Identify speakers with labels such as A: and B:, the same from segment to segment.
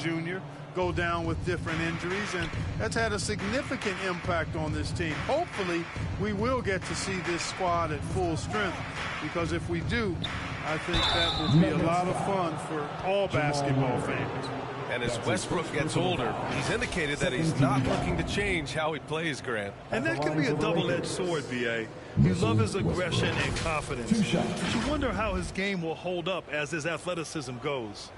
A: Jr. go down with different injuries, and that's had a significant impact on this team. Hopefully, we will get to see this squad at full strength, because if we do, I think that will be a lot of fun for all basketball fans.
B: And as Westbrook gets older, he's indicated that he's not looking to change how he plays, Grant.
C: And that can be a double-edged sword, B.A. You love his aggression and confidence, but you wonder how his game will hold up as his athleticism goes.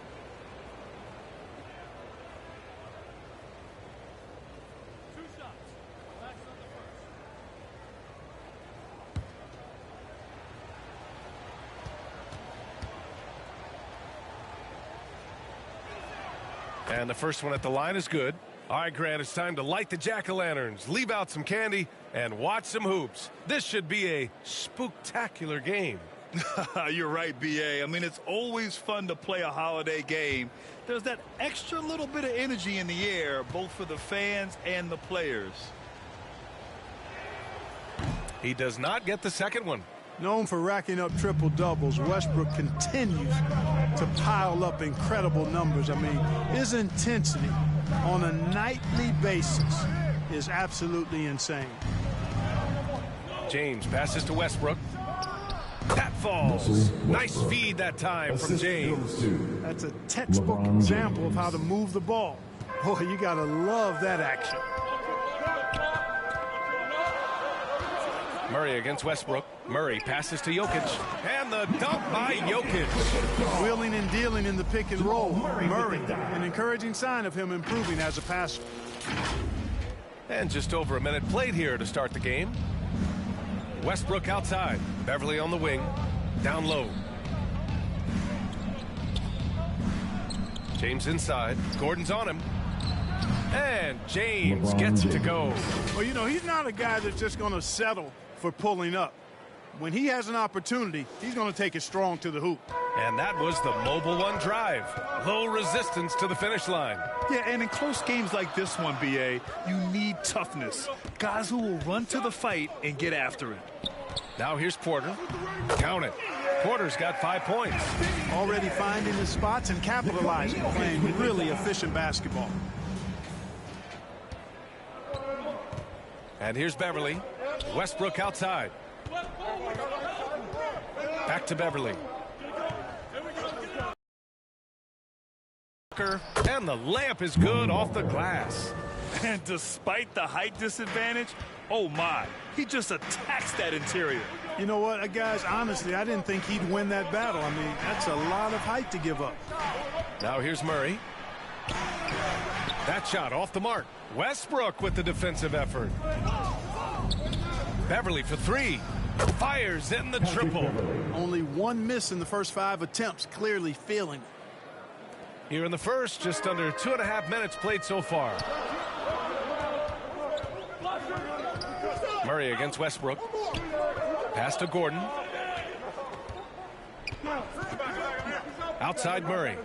B: And the first one at the line is good. All right, Grant, it's time to light the jack-o'-lanterns, leave out some candy, and watch some hoops. This should be a spooktacular game.
C: You're right, B.A. I mean, it's always fun to play a holiday game. There's that extra little bit of energy in the air, both for the fans and the players.
B: He does not get the second one.
A: Known for racking up triple-doubles, Westbrook continues to pile up incredible numbers. I mean, his intensity on a nightly basis is absolutely insane.
B: James passes to Westbrook. That falls. Nice feed that time from James.
A: That's a textbook example of how to move the ball. Boy, you got to love that action.
B: Murray against Westbrook. Murray passes to Jokic. And the dunk by Jokic.
A: Wheeling and dealing in the pick and roll. Murray, an encouraging sign of him improving as a passer.
B: And just over a minute played here to start the game. Westbrook outside. Beverly on the wing. Down low. James inside. Gordon's on him. And James gets it to go.
A: Well, you know, he's not a guy that's just going to settle for pulling up. When he has an opportunity, he's going to take it strong to the hoop.
B: And that was the Mobile One drive. Low resistance to the finish line.
C: Yeah, and in close games like this one, B.A., you need toughness. Guys who will run to the fight and get after it.
B: Now here's Porter. Count it. Porter's got 5 points.
A: Already finding his spots and capitalizing, playing really efficient basketball.
B: And here's Beverly. Westbrook outside. Back to Beverly. And the layup is good off the glass.
C: And despite the height disadvantage, oh my, he just attacks that interior.
A: You know what, guys, honestly, I didn't think he'd win that battle. I mean, that's a lot of height to give up.
B: Now here's Murray. That shot off the mark. Westbrook with the defensive effort. Beverly for three. Fires in the triple.
A: Only one miss in the first 5 attempts, clearly feeling it.
B: Here in the first, just under 2.5 minutes played so far. Murray against Westbrook. Pass to Gordon. Outside Murray.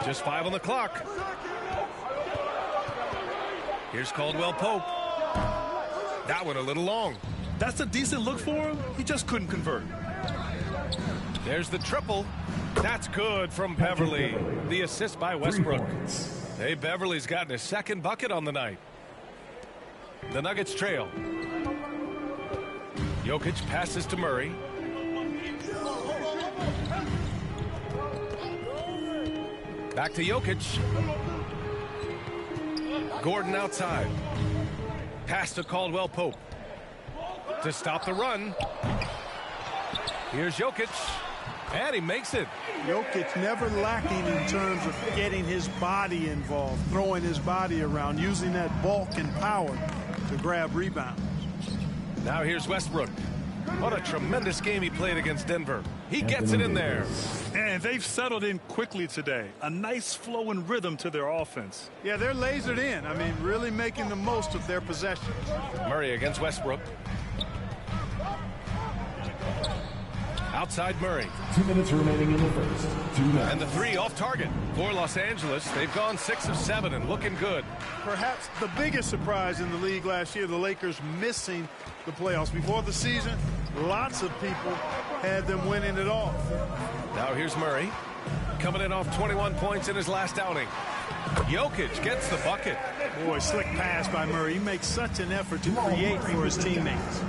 B: Just 5 on the clock. Here's Caldwell Pope. That one a little long.
C: That's a decent look for him. He just couldn't convert.
B: There's the triple. That's good from Beverly. The assist by Westbrook. Hey, Beverly's gotten his second bucket on the night. The Nuggets trail. Jokic passes to Murray. Back to Jokic. Gordon outside. Pass to Caldwell Pope. To stop the run. Here's Jokic. And he makes it.
A: Jokic never lacking in terms of getting his body involved, throwing his body around, using that bulk and power to grab rebounds.
B: Now here's Westbrook. What a tremendous game he played against Denver. He gets it in there.
C: And they've settled in quickly today. A nice flow and rhythm to their offense.
A: Yeah, they're lasered in. I mean, really making the most of their possessions.
B: Murray against Westbrook. Outside Murray.
D: 2 minutes remaining in the first. 2 minutes.
B: And the three off target for Los Angeles. They've gone 6 of 7 and looking good.
A: Perhaps the biggest surprise in the league last year, the Lakers missing the playoffs. Before the season, lots of people had them winning it all.
B: Now here's Murray. coming in off 21 points in his last outing. Jokic gets the bucket.
A: Boy, slick pass by Murray. He makes such an effort to create for his teammates.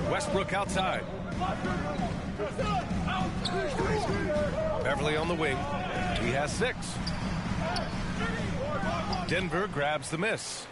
B: Westbrook outside. Beverly on the wing. He has 6. Denver grabs the miss.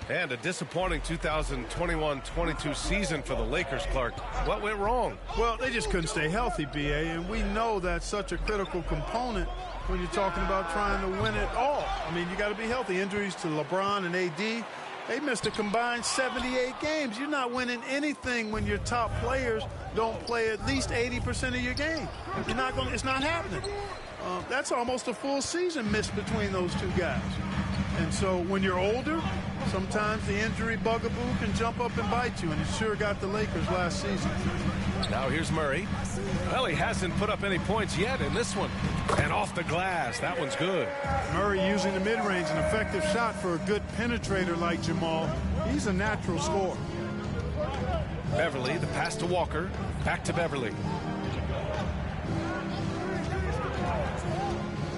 B: And a disappointing 2021-22 season for the Lakers, Clark. What went wrong?
A: Well, they just couldn't stay healthy, B.A., and we know that's such a critical component when you're talking about trying to win it all. I mean, you got to be healthy. Injuries to LeBron and A.D., they missed a combined 78 games. You're not winning anything when your top players don't play at least 80% of your game. You're not going. It's not happening. That's almost a full season missed between those two guys. And so when you're older, sometimes the injury bugaboo can jump up and bite you, and it sure got the Lakers last season.
B: Now here's Murray. Well, he hasn't put up any points yet in this one. And off the glass. That one's good.
A: Murray using the mid-range, an effective shot for a good penetrator like Jamal. He's a natural scorer.
B: Beverly, the pass to Walker. Back to Beverly.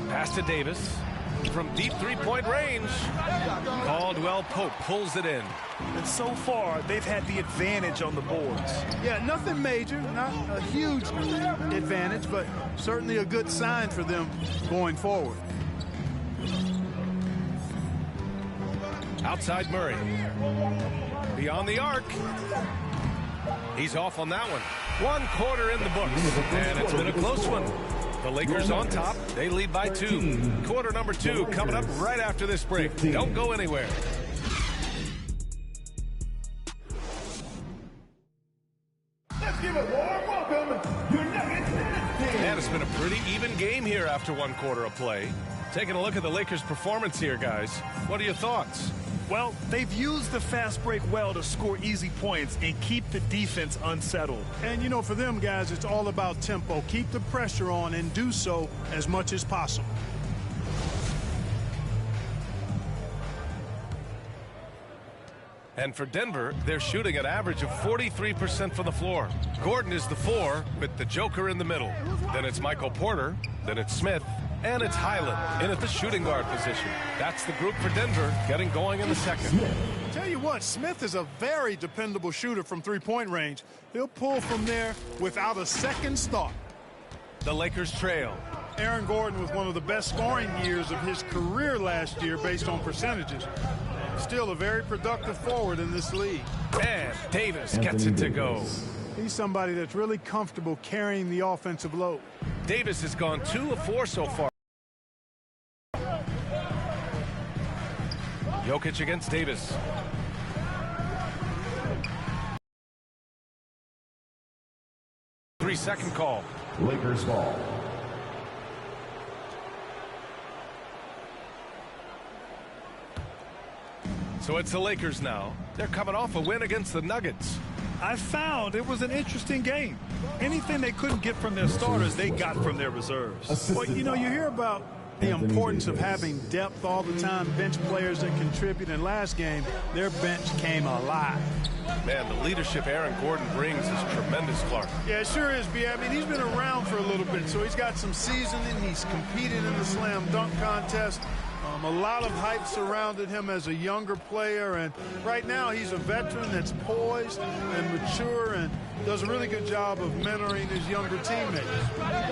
B: Pass to Davis. From deep three-point range. Caldwell Pope pulls it in.
C: And so far, they've had the advantage on the boards.
A: Yeah, nothing major, not a huge advantage, but certainly a good sign for them going forward.
B: Outside Murray. Beyond the arc. He's off on that one. 1 quarter in the books, and it's been a close one. The Lakers on top. They lead by 2. Quarter number 2 coming up right after this break. Don't go anywhere.
D: Let's give a warm welcome, your Nuggets team.
B: And it's been a pretty even game here after 1 quarter of play. Taking a look at the Lakers' performance here, guys. What are your thoughts?
C: Well, they've used the fast break well to score easy points and keep the defense unsettled.
A: And, you know, for them guys, it's all about tempo. Keep the pressure on and do so as much as possible.
B: And for Denver, they're shooting an average of 43% from the floor. Gordon is the 4 with the Joker in the middle. Then it's Michael Porter. Then it's Smith. And it's Highland in at the shooting guard position. That's the group for Denver getting going in the second.
A: Tell you what, Smith is a very dependable shooter from three-point range. He'll pull from there without a second's thought.
B: The Lakers trail.
A: Aaron Gordon with one of the best scoring years of his career last year based on percentages. Still a very productive forward in this league.
B: And Davis gets it to go.
A: He's somebody that's really comfortable carrying the offensive load.
B: Davis has gone 2 of 4 so far. Jokic against Davis. Three-second call.
D: Lakers ball.
B: So it's the Lakers now. They're coming off a win against the Nuggets.
C: I found it was an interesting game. Anything they couldn't get from their starters, they got from their reserves.
A: Well, you know, you hear about the importance of having depth all the time, bench players that contribute. In last game, their bench came alive.
B: Man, the leadership Aaron Gordon brings is tremendous, Clark.
A: Yeah, it sure is, B. I mean, he's been around for a little bit, so he's got some seasoning. He's competed in the slam dunk contest. A lot of hype surrounded him as a younger player, and right now he's a veteran that's poised and mature and does a really good job of mentoring his younger teammates.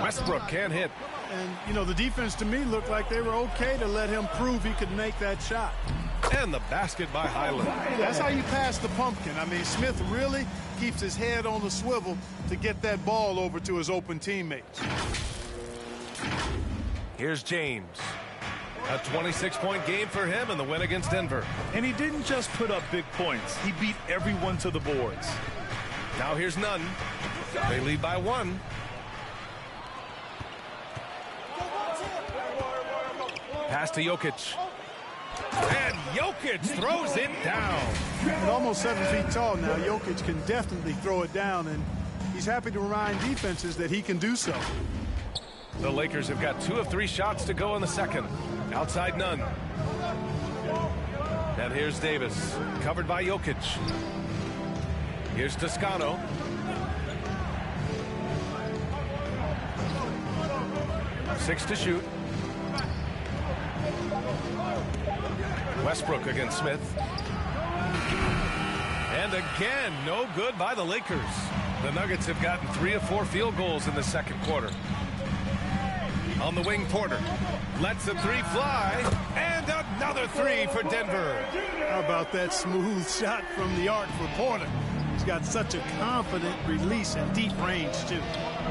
B: Westbrook can't hit.
A: And, you know, the defense to me looked like they were okay to let him prove he could make that shot.
B: And the basket by Highland.
A: That's how you pass the pumpkin. I mean, Smith really keeps his head on the swivel to get that ball over to his open teammates.
B: Here's James. A 26-point game for him in the win against Denver.
C: And he didn't just put up big points. He beat everyone to the boards.
B: Now here's Nunn. They lead by 1. Pass to Jokic. And Jokic throws it down.
A: At almost 7 feet tall now, Jokic can definitely throw it down, and he's happy to remind defenses that he can do so.
B: The Lakers have got 2 of 3 shots to go in the second. Outside Nunn. And here's Davis, covered by Jokic. Here's Toscano. 6 to shoot. Westbrook against Smith. And again, no good by the Lakers. The Nuggets have gotten 3 of 4 field goals in the second quarter. On the wing, Porter lets the 3 fly, and another 3 for Denver.
A: How about that smooth shot from the arc for Porter? He's got such a confident release and deep range, too.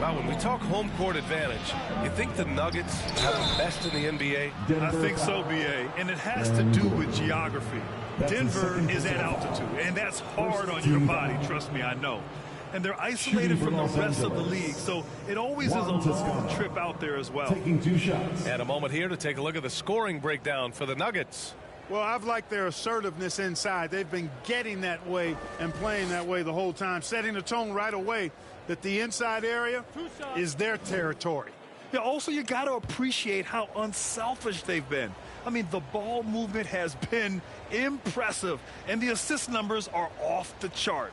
B: Well, when we talk home court advantage, you think the Nuggets have the best in the NBA?
C: I think so, B.A., and it has to do with geography. Denver is at altitude, and that's hard on your body, trust me, I know. And they're isolated from the rest of the league, so it always is a long trip out there as well.
D: Taking 2 shots.
B: And a moment here to take a look at the scoring breakdown for the Nuggets.
A: Well, I've liked their assertiveness inside. They've been getting that way and playing that way the whole time, setting the tone right away that the inside area is their territory.
C: Yeah, also, you got to appreciate how unselfish they've been. I mean, the ball movement has been impressive, and the assist numbers are off the chart.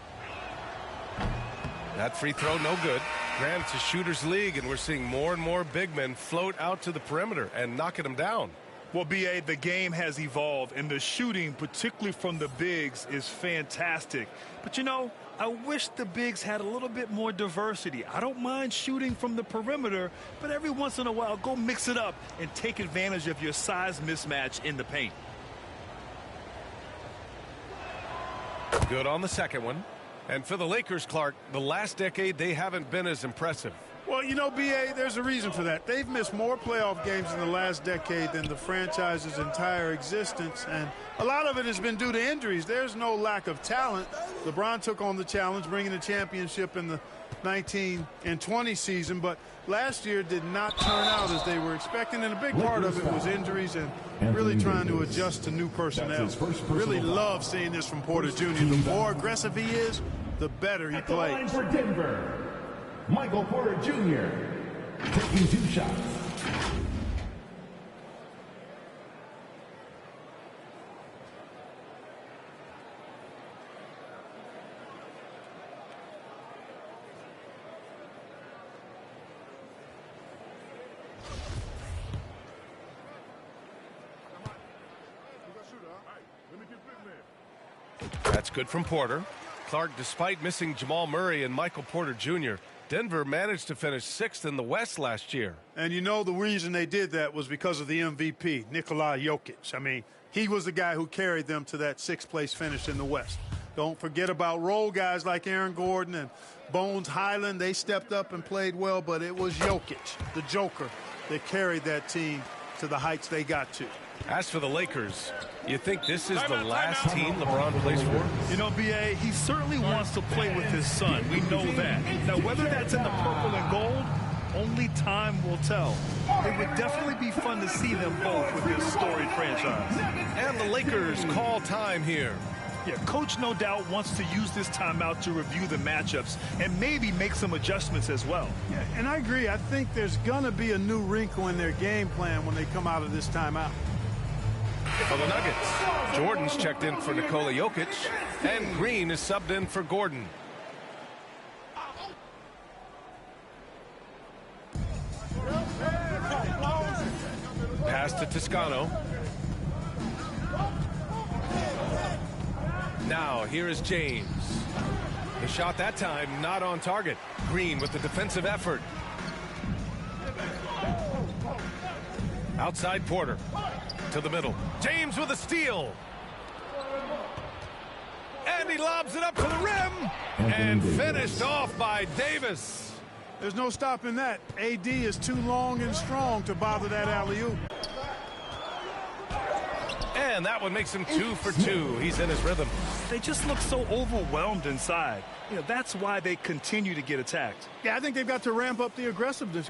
B: That free throw, no good. Granted, it's a shooter's league, and we're seeing more and more big men float out to the perimeter and knocking them down.
C: Well, B.A., the game has evolved, and the shooting, particularly from the bigs, is fantastic. But, you know, I wish the bigs had a little bit more diversity. I don't mind shooting from the perimeter, but every once in a while, go mix it up and take advantage of your size mismatch in the paint.
B: Good on the second one. And for the Lakers, Clark, the last decade, they haven't been as impressive.
A: Well, you know, B.A., there's a reason for that. They've missed more playoff games in the last decade than the franchise's entire existence, and a lot of it has been due to injuries. There's no lack of talent. LeBron took on the challenge, bringing the championship in the 19 and 20 season, but last year did not turn out as they were expecting, and a big part of it was injuries and really trying to adjust to new personnel. Really love seeing this from Porter Jr. The more aggressive he is, the better he plays.
D: For Denver, Michael Porter Jr. taking 2 shots.
B: That's good from Porter. Clark, despite missing Jamal Murray and Michael Porter Jr., Denver managed to finish 6th in the West last year.
A: And you know the reason they did that was because of the MVP, Nikola Jokic. I mean, he was the guy who carried them to that 6th place finish in the West. Don't forget about role guys like Aaron Gordon and Bones Highland. They stepped up and played well, but it was Jokic, the Joker, that carried that team to the heights they got to.
B: As for the Lakers, you think this is the last team LeBron plays for?
C: You know, B.A., he certainly wants to play with his son. We know that. Now, whether that's in the purple and gold, only time will tell. It would definitely be fun to see them both with this storied franchise.
B: And the Lakers call time here.
C: Yeah, Coach no doubt wants to use this timeout to review the matchups and maybe make some adjustments as well.
A: Yeah, and I agree. I think there's going to be a new wrinkle in their game plan when they come out of this timeout.
B: For the Nuggets, Jordan's checked in for Nikola Jokic, and Green is subbed in for Gordon. Pass to Toscano. Now, here is James. The shot that time not on target. Green with the defensive effort. Outside Porter. To the middle. James with a steal. And he lobs it up to the rim. And finished off by Davis.
A: There's no stopping that. AD is too long and strong to bother that alley-oop.
B: And that one makes him 2 for 2. He's in his rhythm.
C: They just look so overwhelmed inside. You know, that's why they continue to get attacked.
A: Yeah, I think they've got to ramp up the aggressiveness.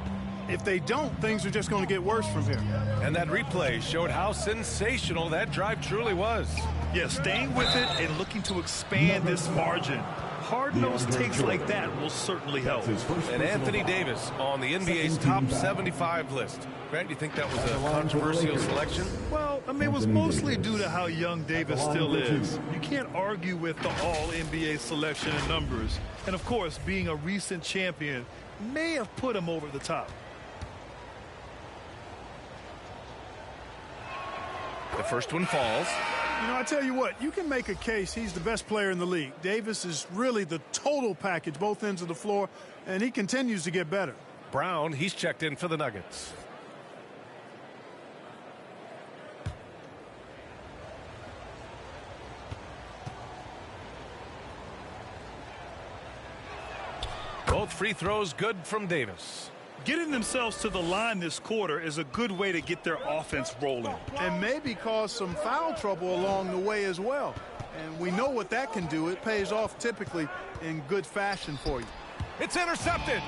A: If they don't, things are just going to get worse from here.
B: And that replay showed how sensational that drive truly was.
C: Yeah, staying with it and looking to expand this margin. Hard-nosed takes like that will certainly help.
B: And Anthony Davis on the NBA's top 75 list. Grant, you think that was a controversial selection?
C: Well, I mean, it was mostly due to how young Davis still is. You can't argue with the all-NBA selection and numbers. And, of course, being a recent champion may have put him over the top.
B: The first one falls.
A: You know, I tell you what, you can make a case he's the best player in the league. Davis is really the total package, both ends of the floor, and he continues to get better.
B: Brown, he's checked in for the Nuggets. Both free throws good from Davis.
C: Getting themselves to the line this quarter is a good way to get their offense rolling.
A: And maybe cause some foul trouble along the way as well. And we know what that can do. It pays off typically in good fashion for you.
B: It's intercepted.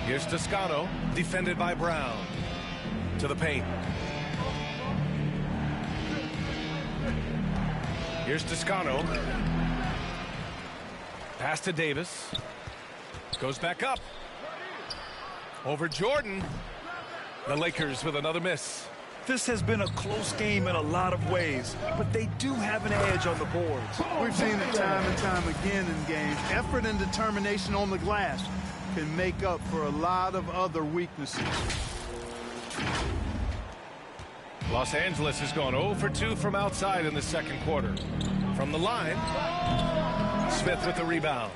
B: Here's Toscano, defended by Brown. To the paint. Here's Toscano. Pass to Davis. Goes back up. Over Jordan. The Lakers with another miss.
C: This has been a close game in a lot of ways, but they do have an edge on the boards.
A: We've seen it time and time again in games. Effort and determination on the glass can make up for a lot of other weaknesses.
B: Los Angeles has gone 0 for 2 from outside in the second quarter. From the line, Smith with the rebound.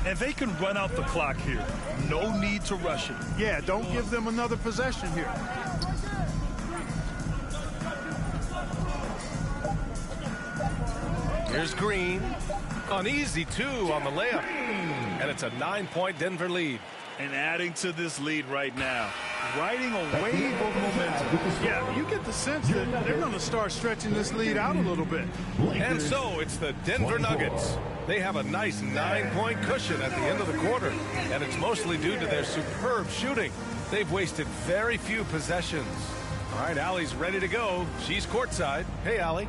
C: And they can run out the clock here. No need to rush it.
A: Yeah, don't give them another possession here.
B: Here's Green. An easy 2 on the layup. And it's a 9-point Denver lead.
C: And adding to this lead right now, riding a wave of momentum.
A: Yeah, you get the sense that they're going to start stretching this lead out a little bit.
B: And so it's the Denver Nuggets. They have a nice 9-point cushion at the end of the quarter, and it's mostly due to their superb shooting. They've wasted very few possessions. All right, Allie's ready to go. She's courtside. Hey, Allie.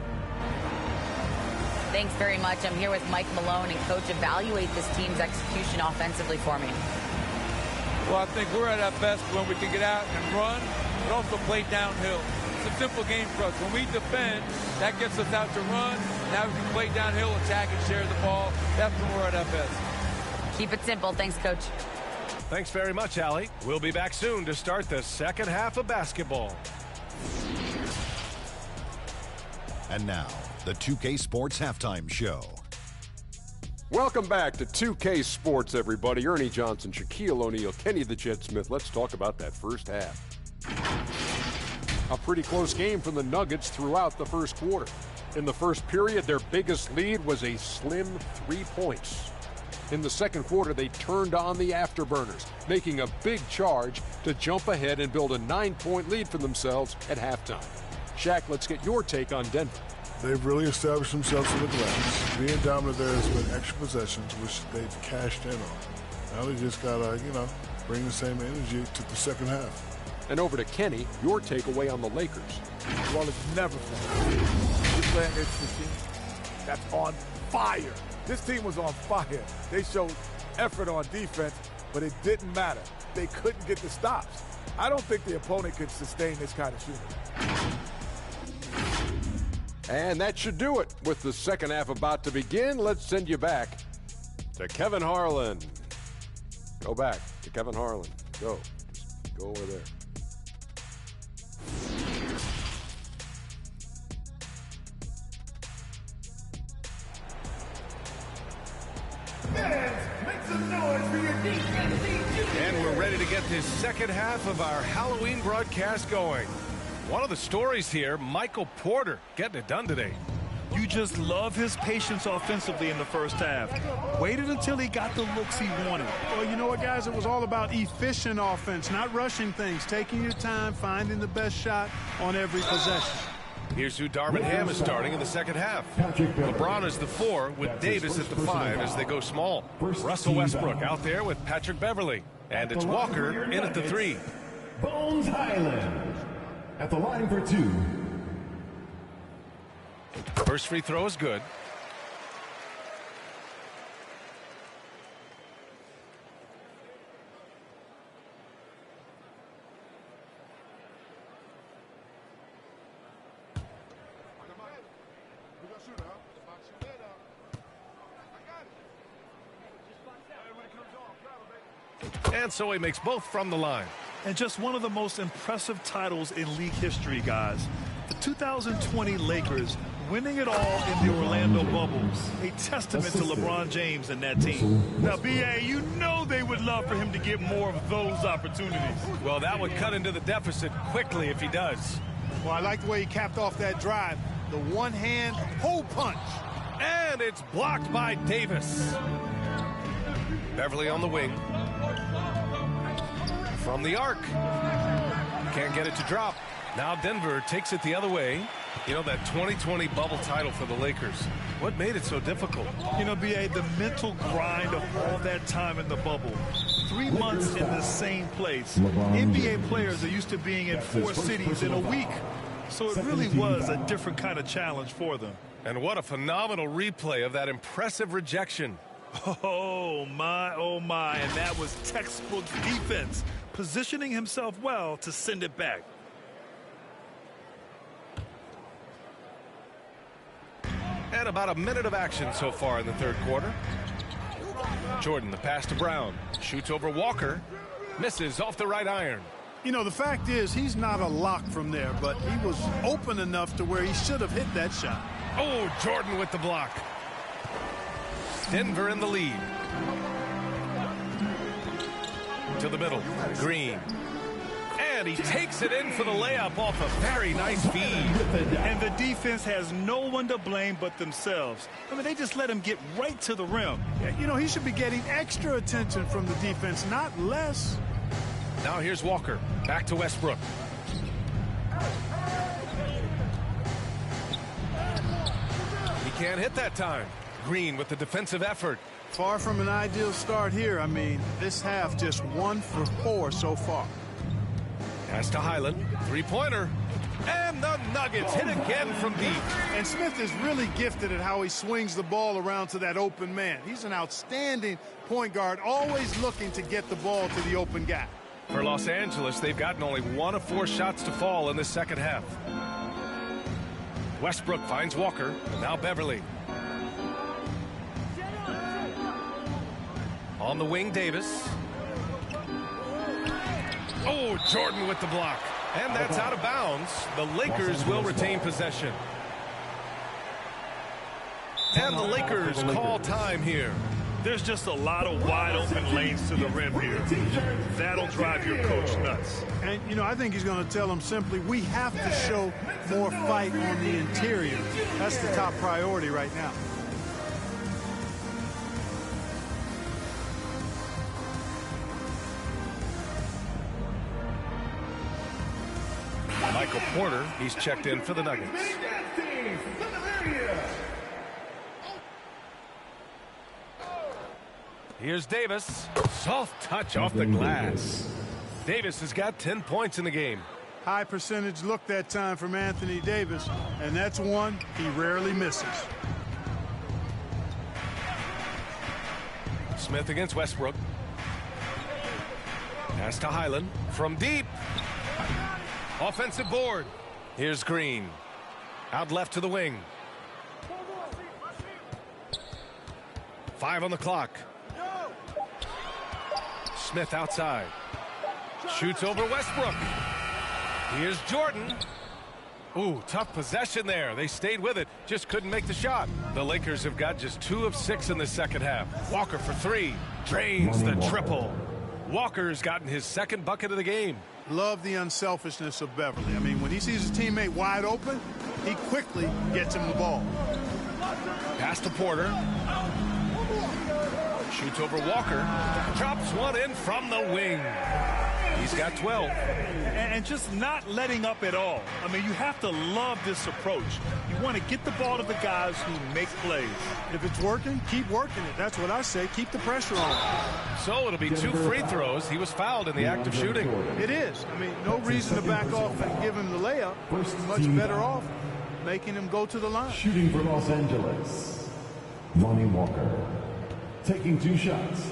E: Thanks very much. I'm here with Mike Malone, and Coach, evaluate this team's execution offensively for me.
F: Well, I think we're at our best when we can get out and run, but also play downhill. It's a simple game for us. When we defend, that gets us out to run. Now we can play downhill, attack, and share the ball. That's when we're at our best.
E: Keep it simple. Thanks, Coach.
B: Thanks very much, Allie. We'll be back soon to start the second half of basketball.
G: And now, the 2K Sports Halftime Show.
H: Welcome back to 2K Sports, everybody. Ernie Johnson, Shaquille O'Neal, Kenny the Jet Smith. Let's talk about that first half. A pretty close game from the Nuggets throughout the first quarter. In the first period, their biggest lead was a slim 3 points. In the second quarter, they turned on the afterburners, making a big charge to jump ahead and build a 9-point lead for themselves at halftime. Shaq, let's get your take on Denver.
I: They've really established themselves in the glass. Being dominant there has been extra possessions, which they've cashed in on. Now they just got to, bring the same energy to the second half.
H: And over to Kenny, your takeaway on the Lakers.
J: Well, it's never fun. You're playing against a team that's on fire. This team was on fire. They showed effort on defense, but it didn't matter. They couldn't get the stops. I don't think the opponent could sustain this kind of shooting.
H: And that should do it. With the second half about to begin, let's send you back to Kevin Harlan. Go back to Kevin Harlan. Go. Just go over there.
B: And we're ready to get this second half of our Halloween broadcast going. One of the stories here, Michael Porter getting it done today.
C: You just love his patience offensively in the first half. Waited until he got the looks he wanted.
A: Well, you know what, guys? It was all about efficient offense, not rushing things, taking your time, finding the best shot on every possession.
B: Here's who Darvin Ham is starting in the second half. LeBron is the 4 with Davis at the 5 as they go small. Russell Westbrook out there with Patrick Beverley. And it's Walker in at the 3.
D: Bones Highland at the line for 2.
B: First free throw is good. And so he makes both from the line.
C: And just one of the most impressive titles in league history, guys. The 2020 Lakers winning it all in the Orlando bubble. A testament to LeBron James and that team. Now, B.A., you know they would love for him to get more of those opportunities.
B: Well, that would cut into the deficit quickly if he does.
A: Well, I like the way he capped off that drive. The one-hand hole punch.
B: And it's blocked by Davis. Beverly on the wing. From the arc. Can't get it to drop. Now Denver takes it the other way. You know, that 2020 bubble title for the Lakers. What made it so difficult?
C: You know, B.A., the mental grind of all that time in the bubble. 3 months in the same place. NBA players are used to being in 4 cities in a week. So it really was a different kind of challenge for them.
B: And what a phenomenal replay of that impressive rejection.
C: Oh, my, oh, my. And that was textbook defense, positioning himself well to send it back.
B: And about a minute of action so far in the third quarter. Jordan, the pass to Brown. Shoots over Walker. Misses off the right iron.
A: You know, the fact is he's not a lock from there, but he was open enough to where he should have hit that shot.
B: Oh, Jordan with the block. Denver in the lead. To the middle. Green. And he takes it in for the layup off a very nice feed.
C: And the defense has no one to blame but themselves. I mean, they just let him get right to the rim.
A: Yeah, you know, he should be getting extra attention from the defense, not less.
B: Now here's Walker. Back to Westbrook. He can't hit that time. Green with the defensive effort.
A: Far from an ideal start here. I mean, this half just 1 for 4 so far.
B: Pass to Highland. Three-pointer. And the Nuggets hit again from deep.
A: And Smith is really gifted at how he swings the ball around to that open man. He's an outstanding point guard, always looking to get the ball to the open guy.
B: For Los Angeles, they've gotten only 1 of 4 shots to fall in the second half. Westbrook finds Walker. Now Beverly. On the wing, Davis. Oh, Jordan with the block. And that's out of bounds. The Lakers will retain possession. And the Lakers call time here.
C: There's just a lot of wide open lanes to the rim here. That'll drive your coach nuts.
A: And, you know, I think he's going to tell them simply, we have to show more fight on the interior. That's the top priority right now.
B: Michael Porter, he's checked in for the Nuggets. Here's Davis. Soft touch off the glass. Davis has got 10 points in the game.
A: High percentage look that time from Anthony Davis, and that's one he rarely misses.
B: Smith against Westbrook. Pass to Highland from deep. Offensive board. Here's Green. Out left to the wing. 5 on the clock. Smith outside. Shoots over Westbrook. Here's Jordan. Ooh, tough possession there. They stayed with it, just couldn't make the shot. The Lakers have got just 2 of 6 in the second half. Walker for 3. Drains the triple. Walker's gotten his second bucket of the game.
A: Love the unselfishness of Beverly. I mean, when he sees his teammate wide open, he quickly gets him the ball.
B: Pass to Porter. Shoots over Walker. Drops one in from the wing. He's got 12.
C: And just not letting up at all. I mean, you have to love this approach. You want to get the ball to the guys who make plays.
A: If it's working, keep working it. That's what I say. Keep the pressure on.
B: So it'll be 2 free throws. He was fouled in the act of shooting.
A: It is. I mean, no reason to back off and give him the layup. Much better off making him go to the line.
K: Shooting for Los Angeles, Lonnie Walker. Taking 2 shots.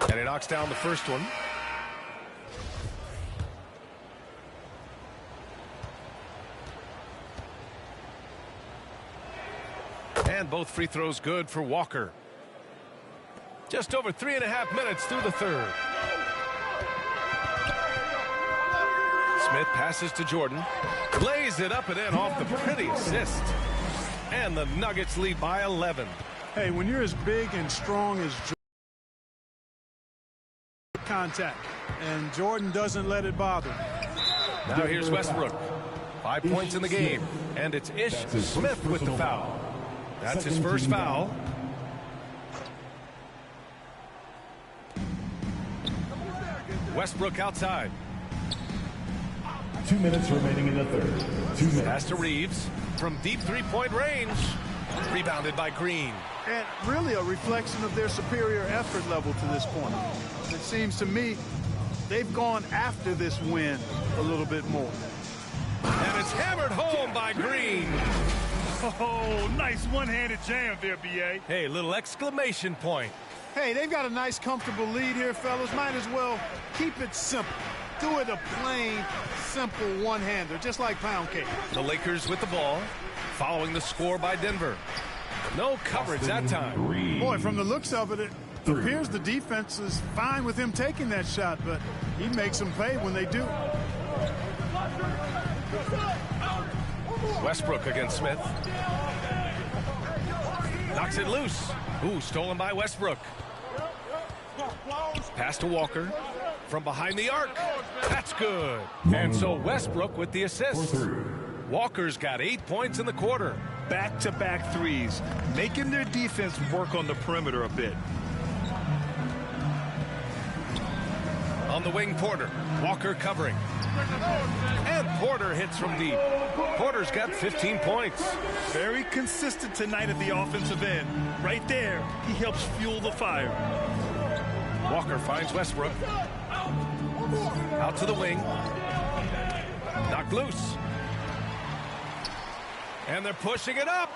B: And he knocks down the first one. And both free throws good for Walker. Just over 3.5 minutes through the third. Smith passes to Jordan. Lays it up and in off the pretty assist. And the Nuggets lead by 11.
A: Hey, when you're as big and strong as Jordan, contact, and Jordan doesn't let it bother him.
B: Now here's Westbrook. 5 points in the game, and it's Ish Smith with the foul. That's his first foul. Westbrook outside.
K: 2 minutes remaining in the third. 2 minutes.
B: Pass to Reeves from deep three-point range. Rebounded by Green.
A: And really a reflection of their superior effort level to this point. It seems to me they've gone after this win a little bit more.
B: And it's hammered home by Green.
C: Oh, nice one-handed jam there, B.A.
B: Hey, little exclamation point.
A: Hey, they've got a nice, comfortable lead here, fellas. Might as well keep it simple. Do it a plain, simple one-hander, just like pound cake.
B: The Lakers with the ball, following the score by Denver. No coverage that time.
A: Boy, from the looks of it, it appears the defense is fine with him taking that shot, but he makes them pay when they do.
B: Westbrook against Smith. Knocks it loose. Ooh, stolen by Westbrook. Pass to Walker from behind the arc. That's good. And so Westbrook with the assist. Walker's got 8 points in the quarter.
C: Back-to-back threes, making their defense work on the perimeter a bit.
B: On the wing, Porter. Walker covering. And Porter hits from deep. Porter's got 15 points.
C: Very consistent tonight at the offensive end. Right there, he helps fuel the fire.
B: Walker finds Westbrook. Out to the wing. Knocked loose. And they're pushing it up.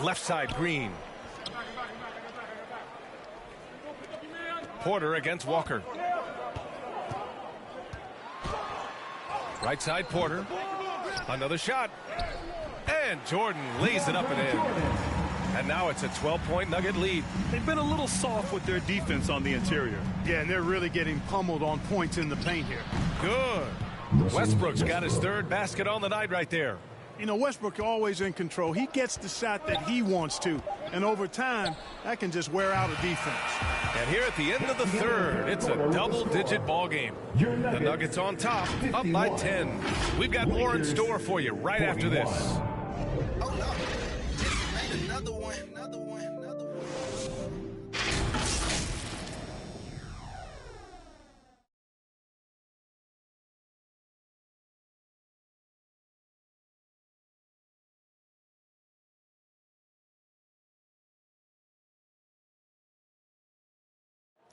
B: Left side, Green. Porter against Walker. Right side, Porter. Another shot. And Jordan lays it up and in. And now it's a 12-point Nugget lead.
C: They've been a little soft with their defense on the interior.
A: Yeah, and they're really getting pummeled on points in the paint here.
B: Good. Westbrook's got his third basket on the night right there.
A: You know, Westbrook always in control. He gets the shot that he wants to. And over time, that can just wear out a defense.
B: And here at the end of the third, it's a double-digit ball game. The Nuggets on top, up by 10. We've got more in store for you right after this.
L: Oh, no. Just made another one.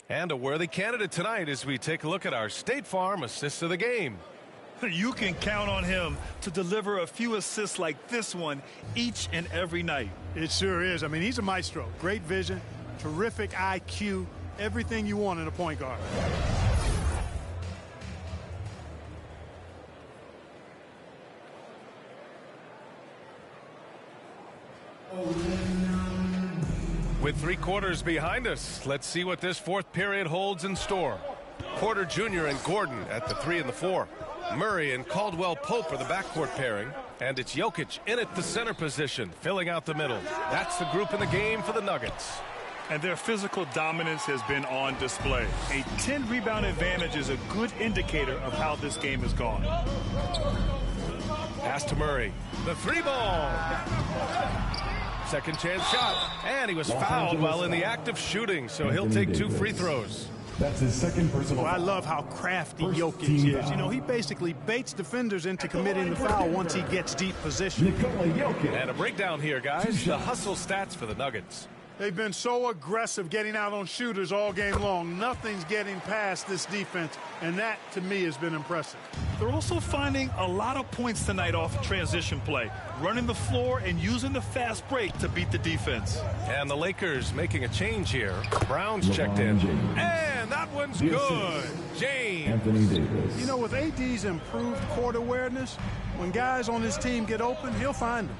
B: And a worthy candidate tonight as we take a look at our State Farm assists of the game.
C: You can count on him to deliver a few assists like this one each and every night.
A: It sure is. I mean, he's a maestro. Great vision, terrific IQ, everything you want in a point guard.
B: With 3 quarters behind us, let's see what this fourth period holds in store. Porter Jr. and Gordon at the 3 and the 4. Murray and Caldwell-Pope are the backcourt pairing. And it's Jokic in at the center position, filling out the middle. That's the group in the game for the Nuggets.
C: And their physical dominance has been on display. A 10-rebound advantage is a good indicator of how this game has gone.
B: Pass to Murray. The 3 ball. Second chance shot. And he was fouled while in the act of shooting, so he'll take 2 free throws.
K: That's his second personal
A: foul. I love how crafty Jokic is. You know, he basically baits defenders into committing the foul once he gets deep position.
B: And a breakdown here, guys. The hustle stats for the Nuggets.
A: They've been so aggressive getting out on shooters all game long. Nothing's getting past this defense, and that, to me, has been impressive.
C: They're also finding a lot of points tonight off of transition play, running the floor and using the fast break to beat the defense.
B: And the Lakers making a change here. Brown's checked in. And that one's good. James.
K: Anthony Davis.
A: You know, with AD's improved court awareness, when guys on his team get open, he'll find them.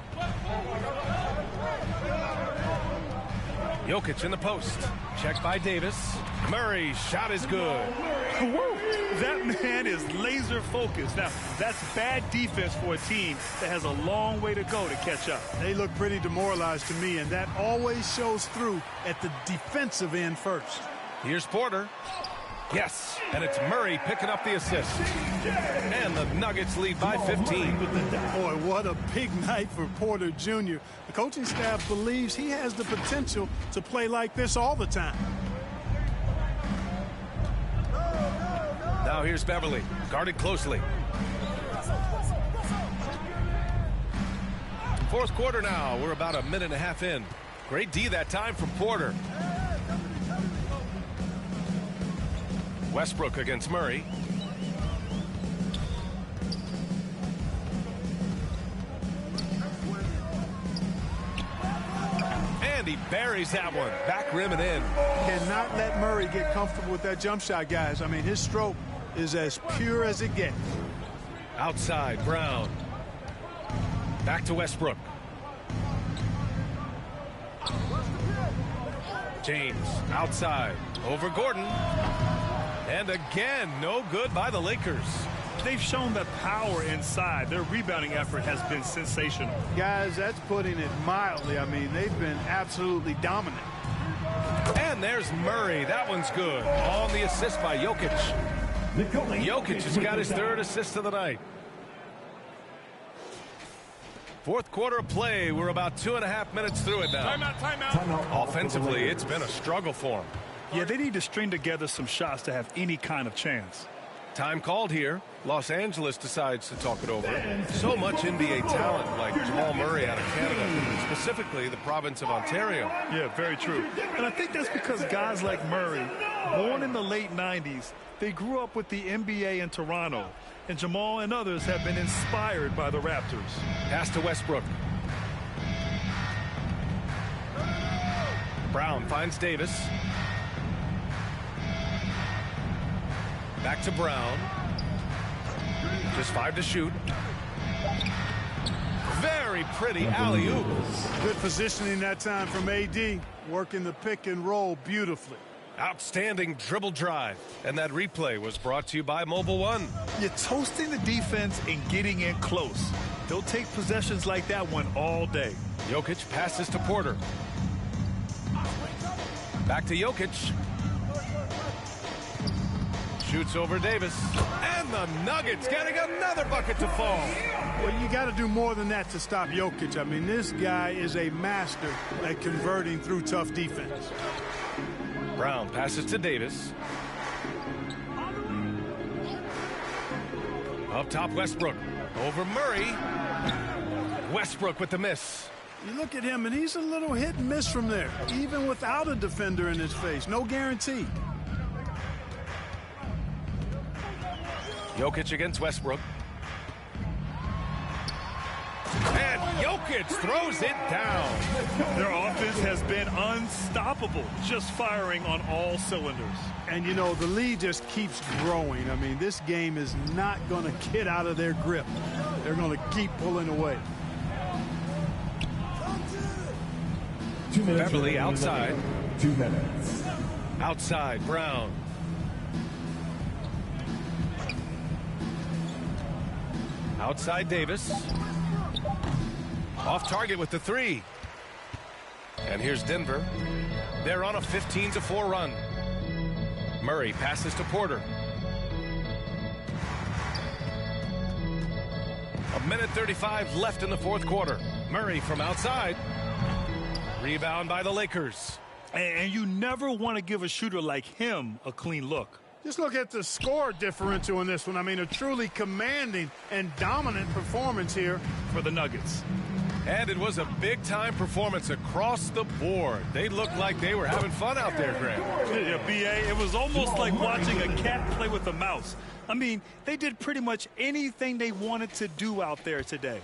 B: Jokic in the post. Checked by Davis. Murray, shot is good.
C: Whoa, that man is laser focused. Now, that's bad defense for a team that has a long way to go to catch up.
A: They look pretty demoralized to me, and that always shows through at the defensive end first.
B: Here's Porter. Yes, and it's Murray picking up the assist. And the Nuggets lead by 15.
A: Boy, what a big night for Porter Jr. The coaching staff believes he has the potential to play like this all the time.
B: Now here's Beverly, guarded closely. Fourth quarter now. We're about a minute and a half in. Great D that time from Porter. Westbrook against Murray. And he buries that one. Back rim and in.
A: Cannot let Murray get comfortable with that jump shot, guys. I mean, his stroke is as pure as it gets.
B: Outside, Brown. Back to Westbrook. James, outside. Over Gordon. And again, no good by the Lakers.
C: They've shown that power inside. Their rebounding effort has been sensational.
A: Guys, that's putting it mildly. I mean, they've been absolutely dominant.
B: And there's Murray. That one's good. On the assist by Jokic. Jokic has got his third assist of the night. Fourth quarter of play. We're about 2.5 minutes through it now.
C: Timeout.
B: Offensively, it's been a struggle for him.
C: Yeah, they need to string together some shots to have any kind of chance.
B: Time called here. Los Angeles decides to talk it over. So much NBA talent like Jamal Murray out of Canada, specifically the province of Ontario.
C: Yeah, very true. And I think that's because guys like Murray, born in the late 90s, they grew up with the NBA in Toronto. And Jamal and others have been inspired by the Raptors.
B: Pass to Westbrook. Brown finds Davis. Back to Brown. Just 5 to shoot. Very pretty alley-oop.
A: Good positioning that time from AD. Working the pick and roll beautifully.
B: Outstanding dribble drive. And that replay was brought to you by Mobile One.
C: You're toasting the defense and getting in close. They'll take possessions like that one all day.
B: Jokic passes to Porter. Back to Jokic. Shoots over Davis. And the Nuggets getting another bucket to fall.
A: Well, you got to do more than that to stop Jokic. I mean, this guy is a master at converting through tough defense.
B: Brown passes to Davis. Up top, Westbrook. Over Murray. Westbrook with the miss.
A: You look at him, and he's a little hit and miss from there, even without a defender in his face. No guarantee.
B: Jokic against Westbrook. And Jokic throws it down.
C: Their offense has been unstoppable, just firing on all cylinders.
A: And, you know, the lead just keeps growing. I mean, this game is not going to get out of their grip. They're going to keep pulling away.
B: Beverly outside.
K: 2 minutes.
B: Outside, Brown. Outside Davis. Off target with the 3. And here's Denver. They're on a 15-4 run. Murray passes to Porter. 1:35 left in the fourth quarter. Murray from outside. Rebound by the Lakers.
C: And you never want to give a shooter like him a clean look.
A: Just look at the score differential in this one. I mean, a truly commanding and dominant performance here
C: for the Nuggets.
B: And it was a big-time performance across the board. They looked like they were having fun out there, Grant.
C: Yeah, B.A., it was almost like watching a cat play with a mouse. I mean, they did pretty much anything they wanted to do out there today.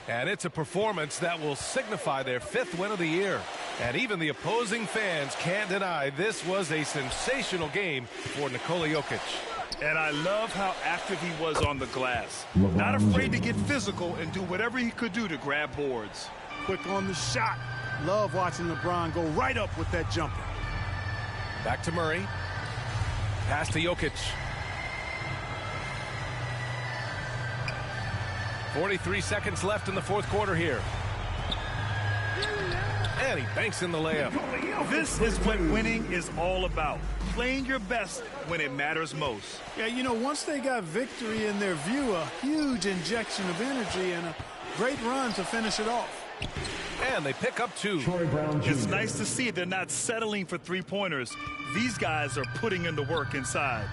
B: And it's a performance that will signify their 5th win of the year. And even the opposing fans can't deny this was a sensational game for Nikola Jokic.
C: And I love how active he was on the glass. Not afraid to get physical and do whatever he could do to grab boards.
A: Quick on the shot. Love watching LeBron go right up with that jumper.
B: Back to Murray. Pass to Jokic. 43 seconds left in the fourth quarter here. And he banks in the layup.
C: This is what winning is all about. Playing your best when it matters most.
A: Yeah, you know, once they got victory in their view, a huge injection of energy and a great run to finish it off.
B: And they pick up 2.
C: It's nice to see they're not settling for three-pointers. These guys are putting in the work inside.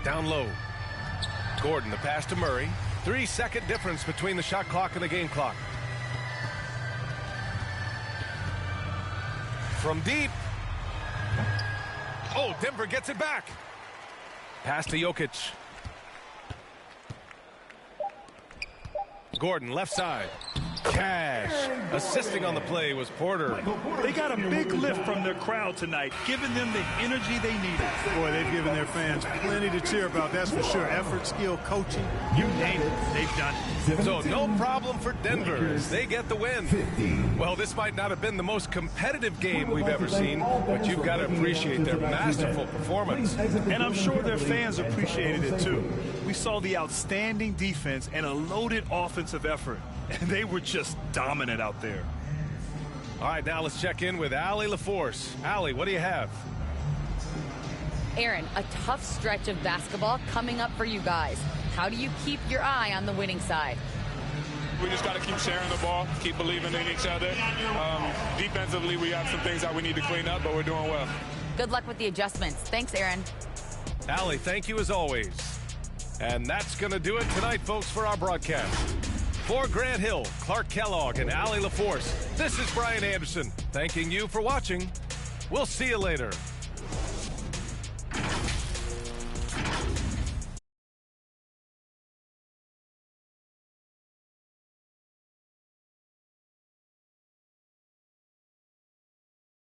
B: Down low. Gordon, the pass to Murray. 3-second difference between the shot clock and the game clock. From deep. Oh, Denver gets it back. Pass to Jokic. Gordon, left side. Cash. Assisting on the play was Porter.
C: They got a big lift from their crowd tonight, giving them the energy they needed.
A: Boy, they've given their fans plenty to cheer about, that's for sure. Effort, skill, coaching, you name it, they've done it.
B: So no problem for Denver as they get the win. Well, this might not have been the most competitive game we've ever seen, but you've got to appreciate their masterful performance.
C: And I'm sure their fans appreciated it too. We saw the outstanding defense and a loaded offensive effort. And they were just dominant out there.
B: All right, now let's check in with Allie LaForce. Allie, what do you have?
E: Aaron, a tough stretch of basketball coming up for you guys. How do you keep your eye on the winning side?
M: We just got to keep sharing the ball, keep believing in each other. Defensively, we have some things that we need to clean up, but we're doing well.
E: Good luck with the adjustments. Thanks, Aaron.
B: Allie, thank you as always. And that's going to do it tonight, folks, for our broadcast. For Grant Hill, Clark Kellogg, and Allie LaForce, this is Brian Anderson, thanking you for watching. We'll see you later.